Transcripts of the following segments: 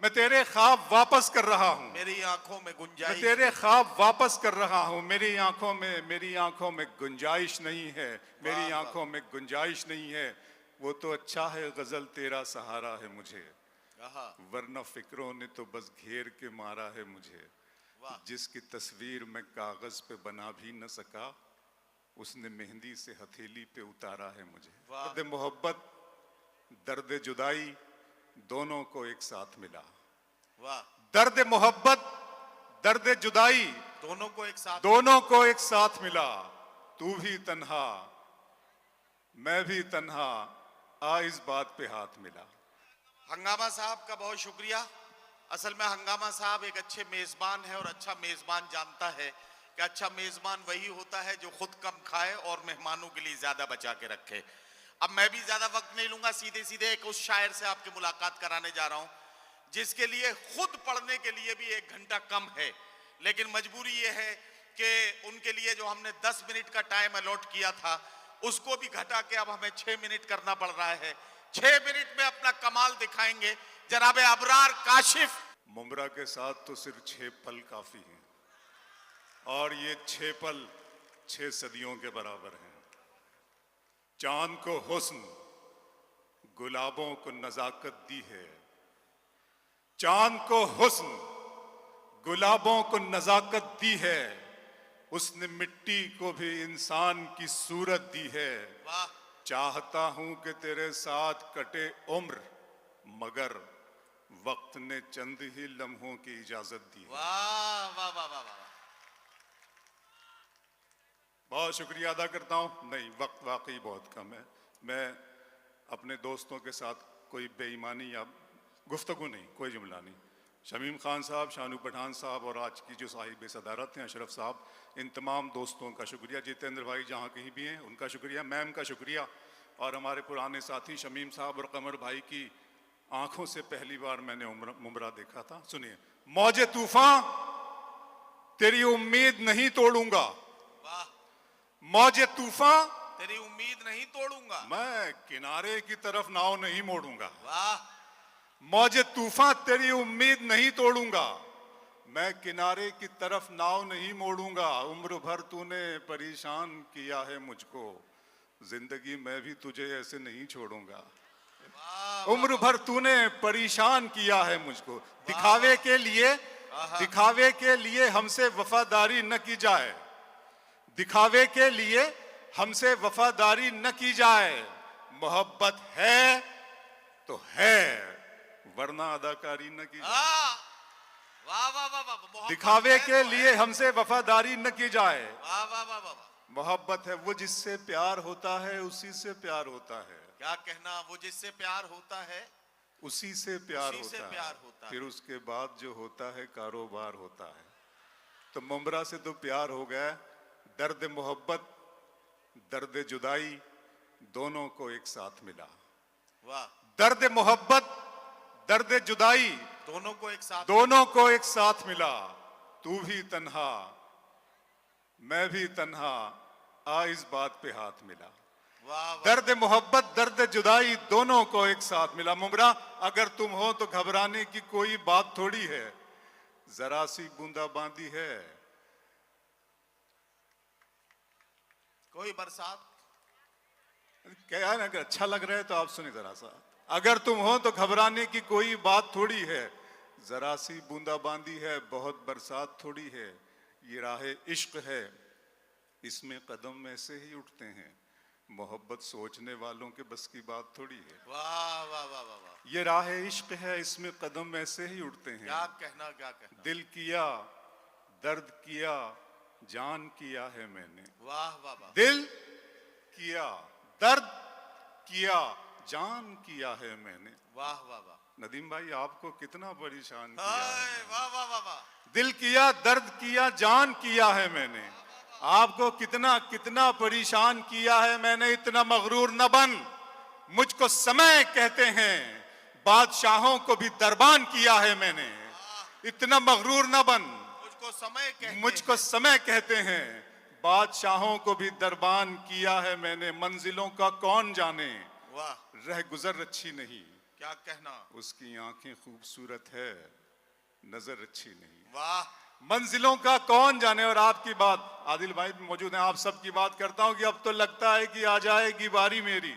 मैं तेरे ख्वाब वापस कर रहा हूं। मेरी आंखों में मैं गुंजाइश तेरे ख्वाब वापस कर रहा हूं। मेरी आंखों में गुंजाइश नहीं है। मेरी वाह, वाह। आंखों में गुंजाइश नहीं है। वो तो अच्छा है गजल तेरा सहारा है मुझे, आहा, वरना फिक्रों ने तो बस घेर के मारा है मुझे। वाह। जिसकी तस्वीर मैं कागज पे बना भी न सका, उसने मेहंदी से हथेली पे उतारा है मुझे। वाह। दर्द मोहब्बत, दर्द जुदाई, दोनों को एक साथ मिला। वाह, दर्द मोहब्बत, दर्द जुदाई, दोनों को एक साथ। दोनों को एक साथ मिला। तू भी तन्हा, मैं भी तन्हा, आ इस बात पे हाथ मिला। हंगामा साहब का बहुत शुक्रिया। असल में हंगामा साहब एक अच्छे मेजबान है और अच्छा मेजबान जानता है कि अच्छा मेजबान वही होता है जो खुद कम खाए और मेहमानों के लिए ज्यादा बचा के रखे। अब मैं भी ज्यादा वक्त नहीं लूंगा, सीधे सीधे एक उस शायर से आपकी मुलाकात कराने जा रहा हूं जिसके लिए खुद पढ़ने के लिए भी 1 घंटा कम है, लेकिन मजबूरी ये है कि उनके लिए जो हमने 10 मिनट का टाइम अलॉट किया था उसको भी घटा के अब हमें 6 मिनट करना पड़ रहा है। 6 मिनट में अपना कमाल दिखाएंगे जनाब अबरार काशिफ। मुमरा के साथ तो सिर्फ 6 पल काफी हैं, और ये 6 पल 6 सदियों के बराबर हैं। चांद को हुस्न, गुलाबों को नजाकत दी है। चांद को हुस्न, गुलाबों को नजाकत दी है। उसने मिट्टी को भी इंसान की सूरत दी है। वाह, चाहता हूं कि तेरे साथ कटे उम्र, मगर वक्त ने चंद ही लम्हों की इजाजत दी है। वाह, वाह, वाह, वाह, वाह। बहुत शुक्रिया अदा करता हूं। नहीं, वक्त वाकई बहुत कम है। मैं अपने दोस्तों के साथ कोई बेईमानी या गुफ्तगू नहीं, कोई जुमला नहीं। शमीम खान साहब, शानू पठान साहब और आज की जो साहिब सदारत हैं अशरफ साहब, इन तमाम दोस्तों का शुक्रिया। जितेंद्र भाई जहाँ कहीं भी हैं उनका शुक्रिया, मैम का शुक्रिया, और हमारे पुराने साथी शमीम साहब और कमर भाई की आंखों से पहली बार मैंने मुमरा देखा था। सुनिए, मौजे तूफान तेरी उम्मीद नहीं तोड़ूंगा। वाह, मौजे तूफान तेरी उम्मीद नहीं तोड़ूंगा। मैं किनारे की तरफ नाव नहीं मोड़ूंगा। वाह, मौजे तूफान तेरी उम्मीद नहीं तोड़ूंगा। मैं किनारे की तरफ नाव नहीं मोड़ूंगा। उम्र भर तूने परेशान किया है मुझको, जिंदगी मैं भी तुझे ऐसे नहीं छोड़ूंगा। वाह, उम्र भर तूने परेशान किया है मुझको। दिखावे के लिए हमसे वफादारी न की जाए। दिखावे के लिए हमसे वफादारी न की जाए। मोहब्बत है तो है, वरना अदाकारी न की जाए। वाह, वाह, वाह, वाह, मोहब्बत दिखावे है के तो लिए है। हमसे वफादारी न की जाए। वाह, वाह, वाह, वाह, वाह। मोहब्बत है वो जिससे प्यार होता है, उसी से प्यार होता है। क्या कहना, वो जिससे प्यार होता है उसी से प्यार उसी से होता प्यार है। होता फिर है। उसके बाद जो होता है कारोबार होता है। तो मुमरा से तो प्यार हो गया। दर्द मोहब्बत, दर्द जुदाई, दोनों को एक साथ मिला। वाह, दर्द मोहब्बत, दर्द जुदाई, दोनों को एक साथ। दोनों को एक साथ मिला। तू भी तन्हा, मैं भी तन्हा, आ इस बात पे हाथ मिला। वाह, वाह। दर्द मोहब्बत, दर्द जुदाई, दोनों को एक साथ मिला। मुमरा, अगर तुम हो तो घबराने की कोई बात थोड़ी है, जरा सी बूंदाबांदी है। कोई बरसात। क्या है ना, अगर अच्छा लग रहा है तो आप सुनिए जरा सा। अगर तुम हो तो घबराने की कोई बात थोड़ी है, जरा सी बूंदाबांदी है, बहुत बरसात थोड़ी है। ये राह इश्क है, इसमें कदम ऐसे ही उठते हैं। मोहब्बत सोचने वालों के बस की बात थोड़ी है। वाह, वाह, वाह, वाह, वाह। ये राह इश्क है, इसमें कदम ऐसे ही उठते हैं। क्या कहना, क्या कहना। दिल किया, दर्द किया, जान किया है मैंने। वाह, वाह, वाह। दिल किया, दर्द किया, जान किया है मैंने। वाह, वाह, वाह। नदीम भाई, आपको कितना परेशान किया हाय, है। वाह, वाह, वाह, वाह। दिल किया, दर्द किया, जान किया है मैंने। आपको कितना कितना परेशान किया है मैंने। इतना मगरूर न बन, मुझको समय कहते हैं, बादशाहों को भी दरबान किया है मैंने। इतना मगरूर न बन, मुझको समय कहते हैं, बादशाहों को भी दरबान किया है मैंने। मंजिलों का कौन जाने, वाह, रह गुजर अच्छी नहीं, क्या कहना। उसकी आंखें खूबसूरत है, नजर अच्छी नहीं। वाह मंजिलों का कौन जाने। और आपकी बात, आदिल भाई भी मौजूद हैं, आप सबकी बात करता हूं कि अब तो लगता है कि आ जाएगी बारी मेरी,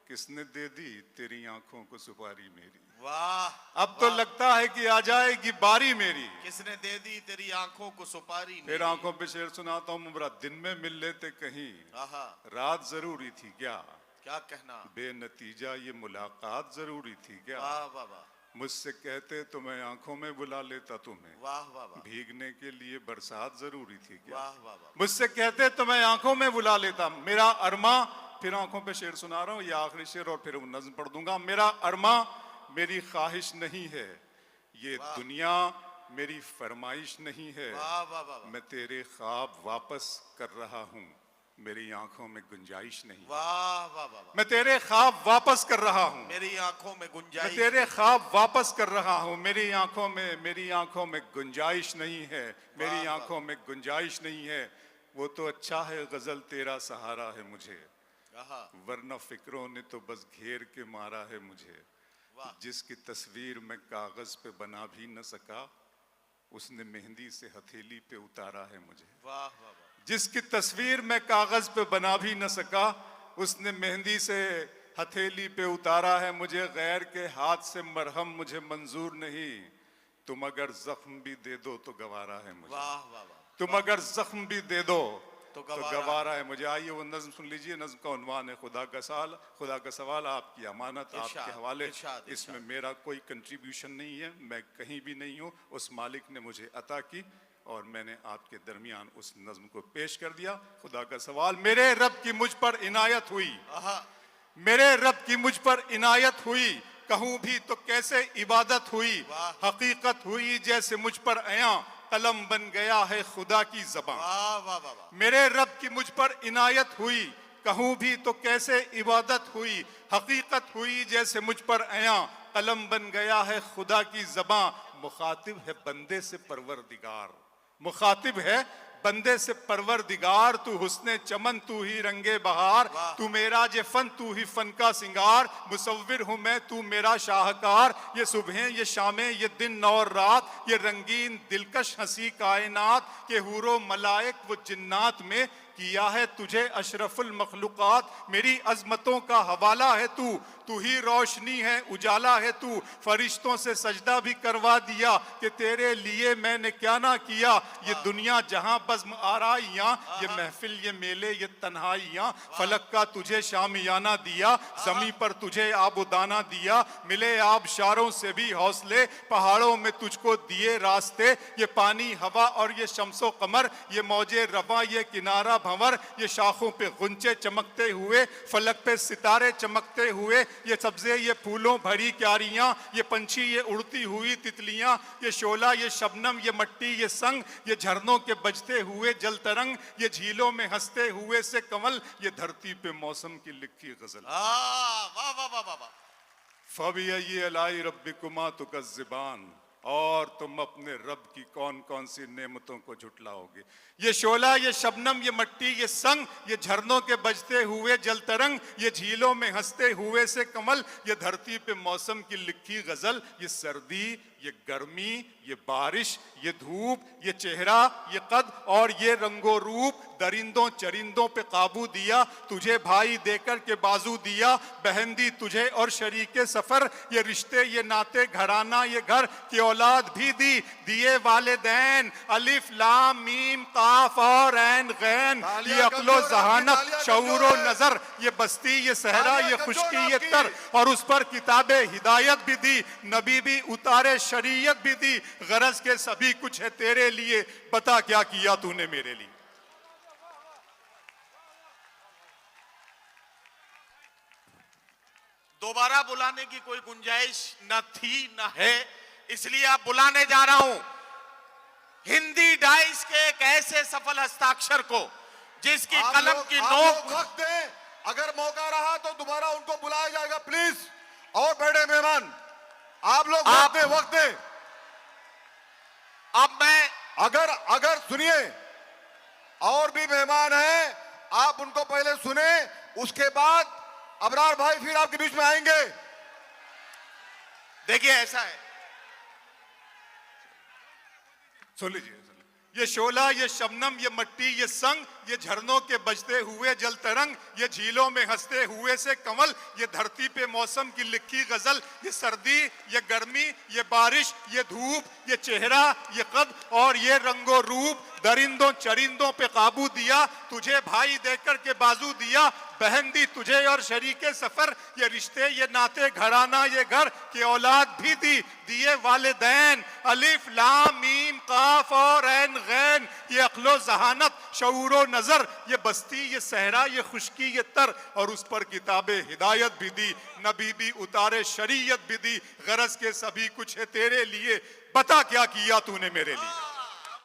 किसने दे दी तेरी आंखों को सुपारी मेरी। वाह अब तो लगता है कि आ जाएगी बारी मेरी, किसने दे दी तेरी आंखों को सुपारी फिर मेरी। आंखों पे शेर सुनाता हूं, मुमरा दिन में मिल लेते कहीं, आहा रात जरूरी थी क्या, क्या कहना। बेनतीजा ये मुलाकात जरूरी थी क्या। वाह वाह वाह मुझसे कहते तो मैं आंखों में बुला लेता तुम्हें, वाह वाह वाह भीगने के लिए बरसात जरूरी थी क्या। वाह वाह वाह। मुझसे कहते तो मैं आंखों में बुला लेता, मेरा अरमा, फिर आंखों पे शेर सुना रहा हूं, ये आखिरी शेर और फिर वो नज्म पढ़ दूंगा। मेरा अरमा मेरी ख्वाहिश नहीं है, ये दुनिया मेरी फरमाइश नहीं है, वाह वाह वाह वाह मैं तेरे ख्वाब वापस कर रहा हूं, मेरी आंखों में गुंजाइश नहीं। वाह वाह वाह। मैं तेरे ख्वाब वापस कर रहा हूं, मेरी आंखों में मैं गुंजाइश। तेरे ख्वाब वापस कर रहा हूं, मेरी आंखों में गुंजाइश नहीं है, मेरी वाह, आंखों में गुंजाइश नहीं है। वो तो अच्छा है गजल तेरा सहारा है मुझे, आहा वरना फिक्रों ने तो बस घेर के मारा है मुझे। वाह जिसकी तस्वीर मैं कागज पे बना भी न सका, उसने मेहंदी से हथेली पे उतारा है मुझे। वाह वाह वाह जिसकी तस्वीर मैं कागज पे बना भी न सका, उसने मेहंदी से हथेली पे उतारा है मुझे। गैर के हाथ से मरहम मुझे मंजूर नहीं, तुम अगर जख्म भी दे दो तो गवारा है मुझे। वाह वाह वाह। तुम अगर जख्म भी दे दो तो तो गवारा है मुझे। आइए वो नज्म सुन लीजिए। नज्म का उन्वान है खुदा का सवाल, आपकी अमानत, आपके हवाले। इरशाद, इसमें मेरा कोई कंट्रीब्यूशन नहीं है, मैं कहीं भी नहीं हूँ, उस मालिक ने मुझे अता की और मैंने आपके दरमियान उस नज्म को पेश कर दिया। खुदा का सवाल। मेरे रब की मुझ पर इनायत हुई, आहा मेरे रब की मुझ पर इनायत हुई, कहूँ भी तो कैसे इबादत हुई, वाह। हकीकत हुई जैसे मुझ पर आया, कलम बन गया है खुदा की ज़बान। वाह वाह वाह वाह। मेरे रब की मुझ पर इनायत हुई, कहूँ भी तो कैसे इबादत हुई, हकीकत हुई जैसे मुझ पर आया, कलम बन गया है खुदा की ज़बान। मुखातिब है बंदे से परवरदिगार, मुखातिब है बंदे से परवरदिगार, तू हुस्ने चमन तू ही रंगे बहार, तू मेरा जे फन तू ही फन का सिंगार, मुसव्विर हूँ मैं तू मेरा शाहकार। ये सुबहें ये शामें ये दिन और रात, ये रंगीन दिलकश हंसी कायनात, के हूरो मलाइक वो जिन्नात में किया है तुझे अशरफुल मखलूकात। मेरी अजमतों का हवाला है तू, तू ही रोशनी है उजाला है तू, फरिश्तों से सजदा भी करवा दिया कि तेरे लिए मैंने क्या ना किया। ये दुनिया जहां बज़्म आराइयां, ये महफिल ये मेले ये तन्हाइयां, फलक का तुझे शामियाना दिया, जमी पर तुझे आबुदाना दिया, मिले आबशारों से भी हौसले, पहाड़ों में तुझको दिए रास्ते, ये पानी हवा और ये शम्सो कमर, ये मौजे रवा ये किनारा भंवर, ये शाखों पे गुंचे चमकते हुए, फलक पे सितारे चमकते हुए, ये सब्जे ये फूलों भरी क्यारियां, ये पंछी ये उड़ती हुई तितलियां, ये शोला ये शबनम ये मट्टी ये संग, ये झरनों के बजते हुए जल तरंग, ये झीलों में हंसते हुए से कमल, ये धरती पे मौसम की लिखी गजल। वाह वाह वाह वाह। फबिय्यी अलाई रब्बिकुमा तुकज़्ज़िबान, और तुम अपने रब की कौन कौन सी नेमतों को झुटलाओगे। ये शोला ये शबनम ये मट्टी ये संग, ये झरनों के बजते हुए जल तरंग, ये झीलों में हंसते हुए से कमल, ये धरती पे मौसम की लिखी गजल, ये सर्दी ये गर्मी ये बारिश ये धूप ये चेहरा ये कद और ये रंगो रूप, दरिंदों चरिंदों पे काबू दिया, तुझे भाई देकर के बाजू दिया, बहन दी तुझे और शरीके सफर, ये रिश्ते ये नाते घराना ये घर, की औलाद भी दी दिए वालिदैन, अलिफ लाम मीम काफ और ऐन गैन, ये अक्लो जहानत शऊरो नजर, ये बस्ती ये सहरा ये खुशकी ये तर, और उस पर किताबे हिदायत भी दी, नबी भी उतारे शरीयत भी दी, गरज के सभी कुछ है तेरे लिए, बता क्या किया तूने मेरे लिए। दोबारा बुलाने की कोई गुंजाइश न थी न है, इसलिए आप बुलाने जा रहा हूं हिंदी डाइस के एक ऐसे सफल हस्ताक्षर को जिसकी कलम की नोक। वक्त दें, अगर मौका रहा तो दोबारा उनको बुलाया जाएगा प्लीज। और बड़े मेहमान आप लोग वक्त दें। अब मैं अगर सुनिए, और भी मेहमान हैं, आप उनको पहले सुने, उसके बाद अबरार भाई फिर आपके बीच में आएंगे। देखिए ऐसा है, सुन लीजिए। ये शोला, ये शबनम, ये मट्टी, ये संग, ये झरनों के बजते हुए जल तरंग, ये झीलों में हंसते हुए से कमल, ये धरती पे मौसम की लिखी गजल, ये सर्दी, ये गर्मी, ये बारिश, ये धूप, ये चेहरा, ये कद और ये रंगो रूप, दरिंदों चरिंदों पे काबू दिया, तुझे भाई देकर के बाजू दिया, बहन दी तुझे और शरीके सफर, ये रिश्ते, ये नाते, घराना, ये घर की औलाद भी दी, दिए वालिदैन, अलिफ लाम मीम काफ और ऐन गैन, ये अक्लो जहानत, शऊरो नजर, ये बस्ती, ये सहरा, ये खुशकी, ये तर, और उस पर किताबे हिदायत भी दी, नबी भी उतारे, शरीयत भी दी, गरज के सभी कुछ है तेरे लिए, बता क्या किया तूने मेरे लिए।